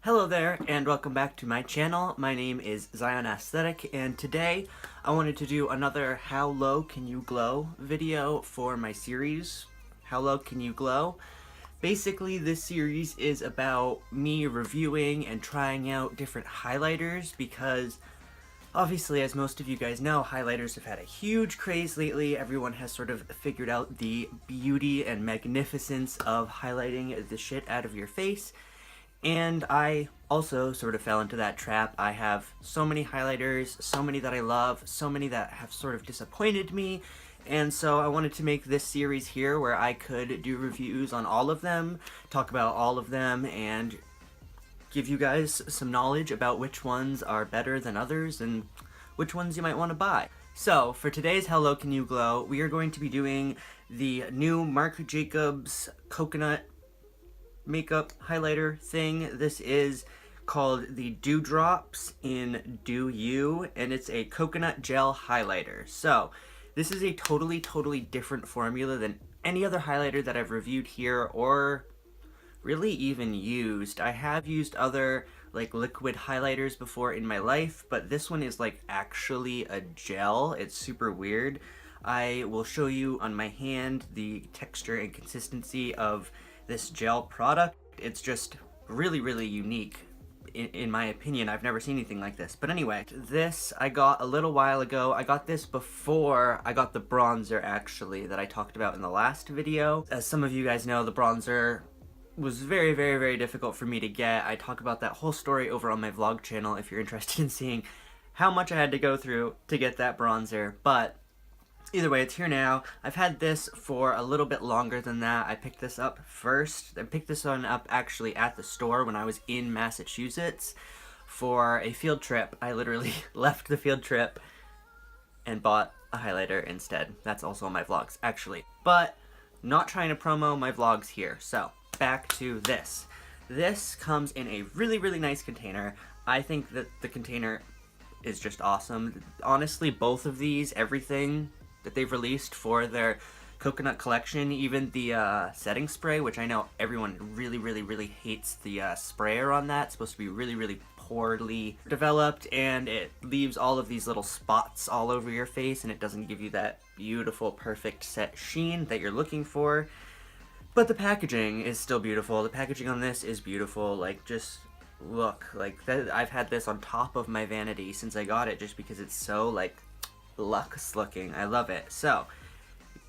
Hello there, and welcome back to my channel. My name is zzionaesthetic, and today I wanted to do another How Low Can You Glow video for my series, How Low Can You Glow? Basically, this series is about me reviewing and trying out different highlighters because obviously, as most of you guys know, highlighters have had a huge craze lately. Everyone has sort of figured out the beauty and magnificence of highlighting the shit out of your face. And I also sort of fell into that trap. I have so many highlighters, so many that I love, so many that have sort of disappointed me, and so I wanted to make this series here where I could do reviews on all of them, talk about all of them, and give you guys some knowledge about which ones are better than others and which ones you might want to buy. So, for today's How Low Can You Glow, we are going to be doing the new Marc Jacobs Coconut makeup highlighter thing. This is called the Dewdrops in Do You, and it's a coconut gel highlighter. So this is a totally different formula than any other highlighter that I've reviewed here or really even used. I have used other like liquid highlighters before in my life, but this one is like actually a gel. It's super weird. I will show you on my hand the texture and consistency of this gel product. It's just really unique in my opinion. I've never seen anything like this. But anyway, this I got a little while ago. I got this before I got the bronzer actually that I talked about in the last video. As some of you guys know, the bronzer was very difficult for me to get. I talk about that whole story over on my vlog channel if you're interested in seeing how much I had to go through to get that bronzer. But either way, it's here now. I've had this for a little bit longer than that. I picked this up first. I picked this one up actually at the store when I was in Massachusetts for a field trip. I literally left the field trip and bought a highlighter instead. That's also on my vlogs, actually. But not trying to promo my vlogs here. So, back to this. This comes in a really nice container. I think that the container is just awesome. Honestly, both of these, everything that they've released for their coconut collection, even the setting spray, which I know everyone really hates the sprayer on that. It's supposed to be really poorly developed, and it leaves all of these little spots all over your face, and it doesn't give you that beautiful, perfect set sheen that you're looking for. But the packaging is still beautiful. The packaging on this is beautiful. Like, just look. Like, I've had this on top of my vanity since I got it, just because it's so, like, luxe looking. I love it. So,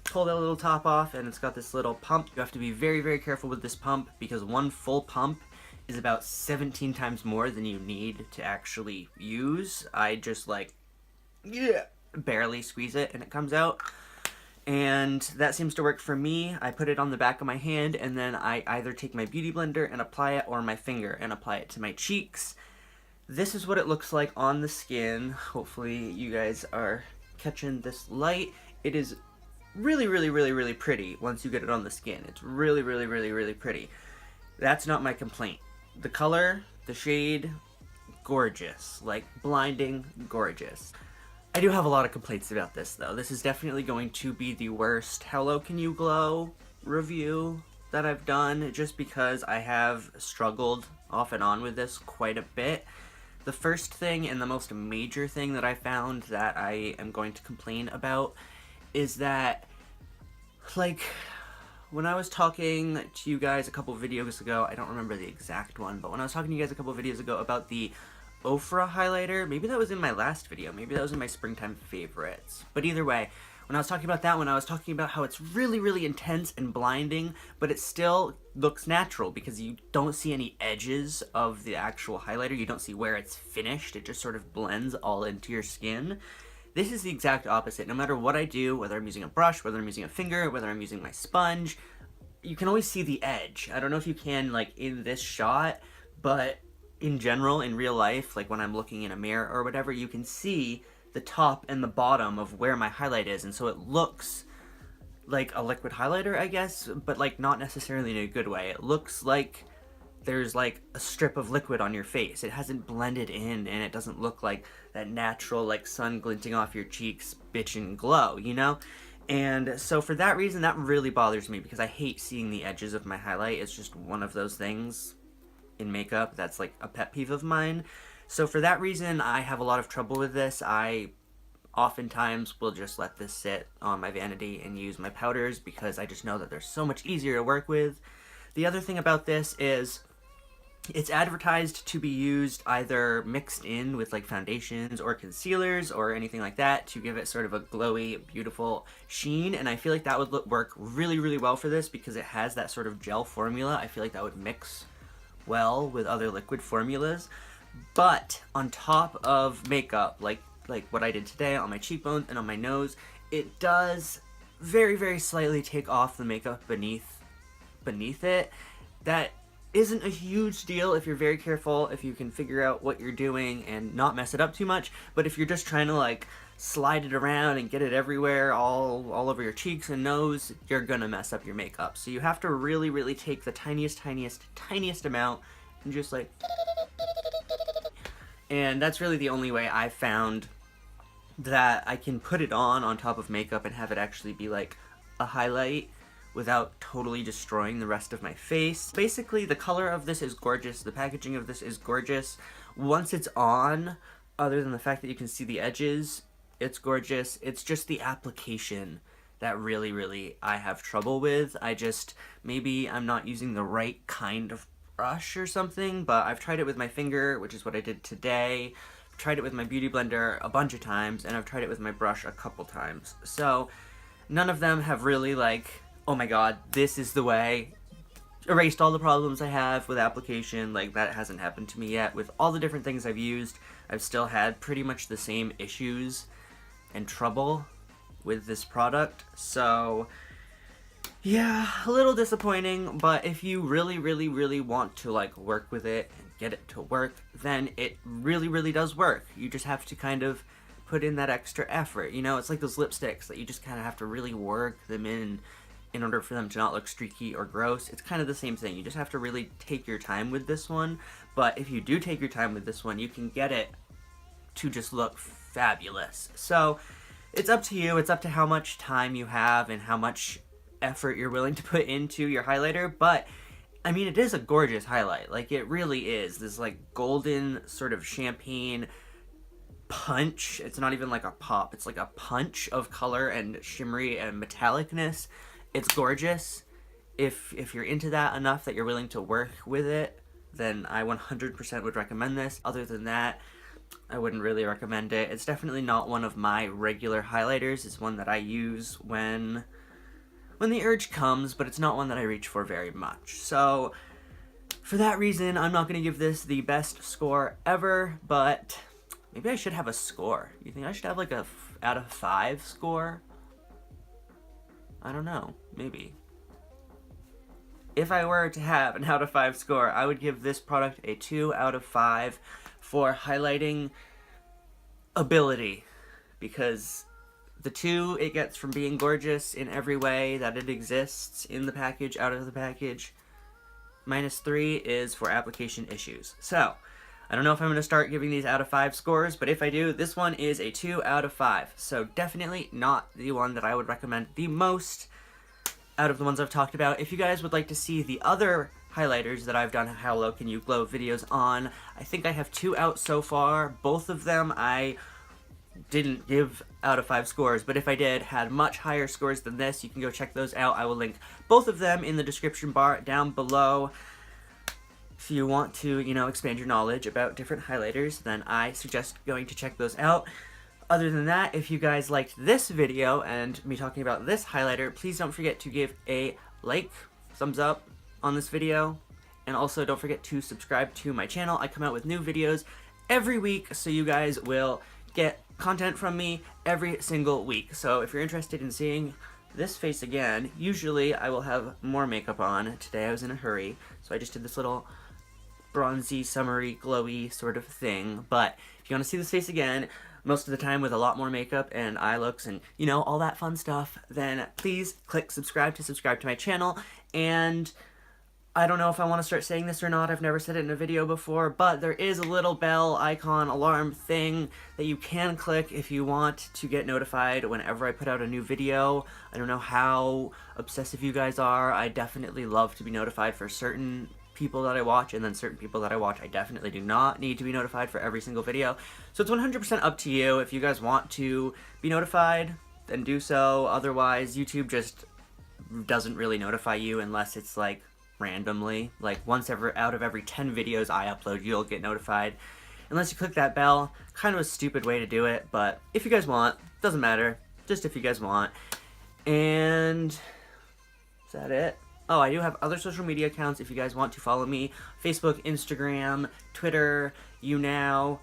pull that little top off, and it's got this little pump. You have to be very careful with this pump, because one full pump is about 17 times more than you need to actually use. I just barely squeeze it and it comes out, and that seems to work for me. I put it on the back of my hand, and then I either take my beauty blender and apply it, or my finger and apply it to my cheeks. This is what it looks like on the skin. Hopefully you guys are catching this light. It is really pretty once you get it on the skin. It's really pretty. That's not my complaint. The color, the shade, gorgeous. Like, blinding gorgeous. I do have a lot of complaints about this though. This is definitely going to be the worst How Low Can You Glow review that I've done, just because I have struggled off and on with this quite a bit. The first thing and the most major thing that I found that I am going to complain about is that, like, when I was talking to you guys a couple videos ago, I don't remember the exact one, but when I was talking to you guys a couple videos ago about the Ofra highlighter, maybe that was in my last video, maybe that was in my springtime favorites, but either way, when I was talking about that one, I was talking about how it's really intense and blinding, but it still looks natural because you don't see any edges of the actual highlighter. You don't see where it's finished. It just sort of blends all into your skin. This is the exact opposite. No matter what I do, whether I'm using a brush, whether I'm using a finger, whether I'm using my sponge, you can always see the edge. I don't know if you can, like, in this shot, but in general, in real life, like when I'm looking in a mirror or whatever, you can see the top and the bottom of where my highlight is, and so it looks like a liquid highlighter, I guess, but like not necessarily in a good way. It looks like there's like a strip of liquid on your face. It hasn't blended in, and it doesn't look like that natural, like, sun glinting off your cheeks bitchin' glow, you know? And so for that reason, that really bothers me, because I hate seeing the edges of my highlight. It's just one of those things in makeup. That's like a pet peeve of mine. So for that reason, I have a lot of trouble with this. I oftentimes will just let this sit on my vanity and use my powders because I just know that they're so much easier to work with. The other thing about this is it's advertised to be used either mixed in with like foundations or concealers or anything like that to give it sort of a glowy, beautiful sheen, and I feel like that would work really, really well for this because it has that sort of gel formula. I feel like that would mix well with other liquid formulas. But on top of makeup, like what I did today on my cheekbones and on my nose, it does very, very slightly take off the makeup beneath it. That isn't a huge deal if you're very careful, if you can figure out what you're doing and not mess it up too much. But if you're just trying to like slide it around and get it everywhere, all over your cheeks and nose, you're gonna mess up your makeup. So you have to really, really take the tiniest amount and just like, and that's really the only way I've found that I can put it on top of makeup and have it actually be like a highlight without totally destroying the rest of my face. Basically, the color of this is gorgeous. The packaging of this is gorgeous. Once it's on, other than the fact that you can see the edges, it's gorgeous. It's just the application that really, really I have trouble with. Maybe I'm not using the right kind of brush or something, but I've tried it with my finger, which is what I did today. I've tried it with my beauty blender a bunch of times, and I've tried it with my brush a couple times. So none of them have really like, oh my god, this is the way, erased all the problems I have with application. Like, that hasn't happened to me yet. With all the different things I've used, I've still had pretty much the same issues and trouble with this product. So yeah, a little disappointing, but if you really, really, really want to like work with it and get it to work, then it really, really does work. You just have to kind of put in that extra effort. You know, it's like those lipsticks that you just kind of have to really work them in order for them to not look streaky or gross. It's kind of the same thing. You just have to really take your time with this one. But if you do take your time with this one, you can get it to just look fabulous. So it's up to you. It's up to how much time you have and how much effort you're willing to put into your highlighter. But I mean, it is a gorgeous highlight. Like, it really is. This like golden sort of champagne punch. It's not even like a pop. It's like a punch of color and shimmery and metallicness. It's gorgeous. If you're into that enough that you're willing to work with it, then I 100% would recommend this. Other than that, I wouldn't really recommend it. It's definitely not one of my regular highlighters. It's one that I use when the urge comes, but it's not one that I reach for very much. So for that reason, I'm not going to give this the best score ever, but maybe I should have a score. You think I should have like a out of 5 score? I don't know, maybe. If I were to have an out of 5 score, I would give this product a 2 out of 5 for highlighting ability, because the 2 it gets from being gorgeous in every way that it exists, in the package, out of the package. -3 is for application issues. So I don't know if I'm going to start giving these out of 5 scores, but if I do, this one is a 2 out of 5. So definitely not the one that I would recommend the most out of the ones I've talked about. If you guys would like to see the other highlighters that I've done How Low Can You Glow videos on, I think I have 2 out so far. Both of them I didn't give out of 5 scores, but if I did, had much higher scores than this. You can go check those out. I will link both of them in the description bar down below. If you want to, you know, expand your knowledge about different highlighters, then I suggest going to check those out. Other than that, if you guys liked this video and me talking about this highlighter, please don't forget to give a like, thumbs up on this video, and also don't forget to subscribe to my channel. I come out with new videos every week, so you guys will get content from me every single week. So if you're interested in seeing this face again, usually I will have more makeup on. Today I was in a hurry, so I just did this little bronzy, summery, glowy sort of thing. But if you want to see this face again, most of the time with a lot more makeup and eye looks and, you know, all that fun stuff, then please click subscribe to my channel. And I don't know if I want to start saying this or not. I've never said it in a video before, but there is a little bell icon alarm thing that you can click if you want to get notified whenever I put out a new video. I don't know how obsessive you guys are. I definitely love to be notified for certain people that I watch, and then certain people that I watch I definitely do not need to be notified for every single video. So it's 100% up to you. If you guys want to be notified, then do so. Otherwise, YouTube just doesn't really notify you unless it's like randomly. Like once out of every 10 videos I upload, you'll get notified. Unless you click that bell. Kind of a stupid way to do it, but if you guys want, doesn't matter. Just if you guys want. And is that it? Oh, I do have other social media accounts if you guys want to follow me. Facebook, Instagram, Twitter, YouNow.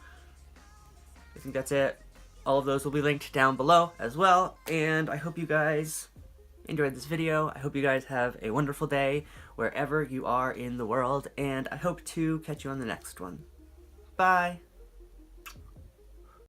I think that's it. All of those will be linked down below as well. And I hope you guys enjoyed this video. I hope you guys have a wonderful day wherever you are in the world. And I hope to catch you on the next one. Bye.